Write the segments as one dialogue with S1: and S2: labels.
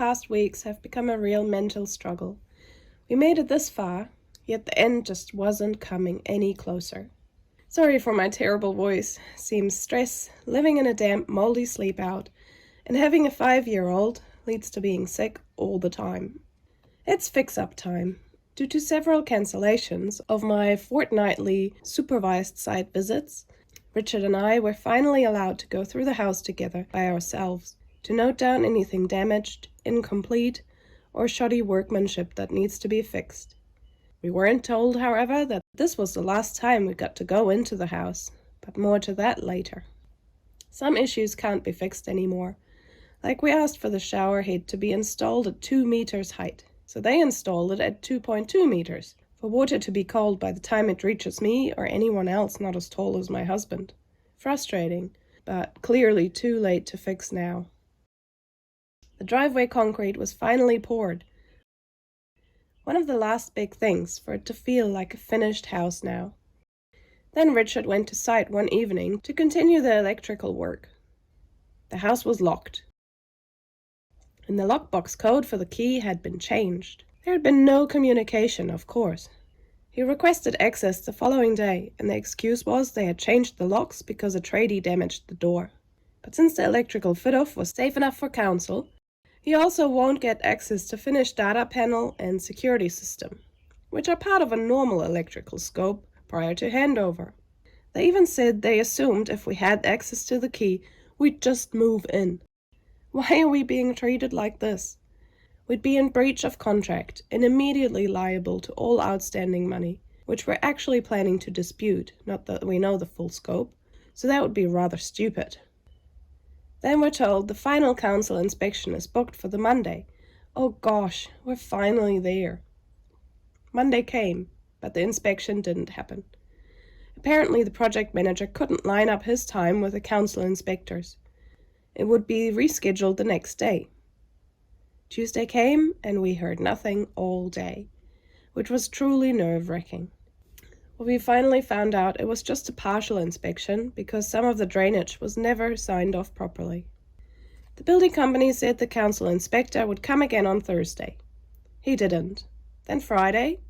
S1: past weeks have become a real mental struggle. We made it this far, yet the end just wasn't coming any closer. Sorry for my terrible voice. Seems stress, living in a damp, moldy sleep-out, and having a 5-year-old leads to being sick all the time. It's fix-up time. Due to several cancellations of my fortnightly supervised site visits, Richard and I were finally allowed to go through the house together by ourselves to note down anything damaged, incomplete, or shoddy workmanship that needs to be fixed. We weren't told, however, that this was the last time we got to go into the house, but more to that later. Some issues can't be fixed anymore. Like we asked for the shower head to be installed at 2 meters height, so they installed it at 2.2 meters, for water to be cold by the time it reaches me or anyone else not as tall as my husband. Frustrating, but clearly too late to fix now. The driveway concrete was finally poured. One of the last big things for it to feel like a finished house now. Then Richard went to site one evening to continue the electrical work. The house was locked, and the lockbox code for the key had been changed. There had been no communication, of course. He requested access the following day, and the excuse was they had changed the locks because a tradie damaged the door. But since the electrical fit-off was safe enough for council, he also won't get access to finished data panel and security system, which are part of a normal electrical scope prior to handover. They even said they assumed if we had access to the key, we'd just move in. Why are we being treated like this? We'd be in breach of contract and immediately liable to all outstanding money, which we're actually planning to dispute, not that we know the full scope, so that would be rather stupid. Then we're told the final council inspection is booked for the Monday. Oh gosh, we're finally there. Monday came, but the inspection didn't happen. Apparently the project manager couldn't line up his time with the council inspectors. It would be rescheduled the next day. Tuesday came, and we heard nothing all day, which was truly nerve-wracking. Well, we finally found out it was just a partial inspection because some of the drainage was never signed off properly. The building company said the council inspector would come again on Thursday. He didn't. Then Friday?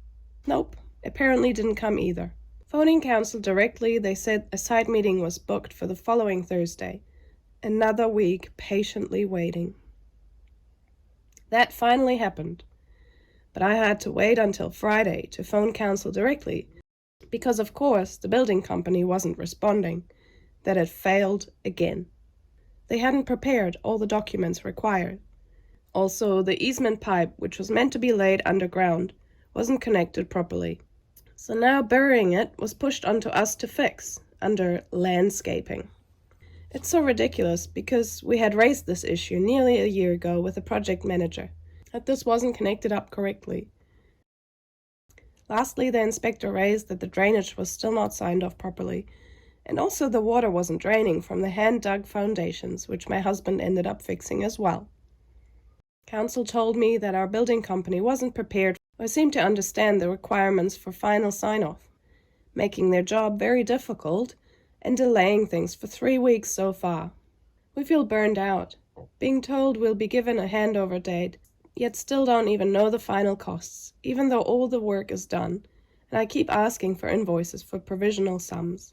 S1: Nope, apparently didn't come either. Phoning council directly, they said a site meeting was booked for the following Thursday. Another week patiently waiting. That finally happened, but I had to wait until Friday to phone council directly because, of course, the building company wasn't responding, that it failed again. They hadn't prepared all the documents required. Also, the easement pipe, which was meant to be laid underground, wasn't connected properly. So now burying it was pushed onto us to fix, under landscaping. It's so ridiculous because we had raised this issue nearly a year ago with the project manager, that this wasn't connected up correctly. Lastly, the inspector raised that the drainage was still not signed off properly, and also the water wasn't draining from the hand-dug foundations, which my husband ended up fixing as well. Council told me that our building company wasn't prepared or seemed to understand the requirements for final sign-off, making their job very difficult and delaying things for 3 weeks so far. We feel burned out, being told we'll be given a handover date, yet still don't even know the final costs, even though all the work is done, and I keep asking for invoices for provisional sums.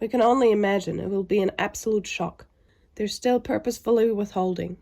S1: We can only imagine it will be an absolute shock. They're still purposefully withholding.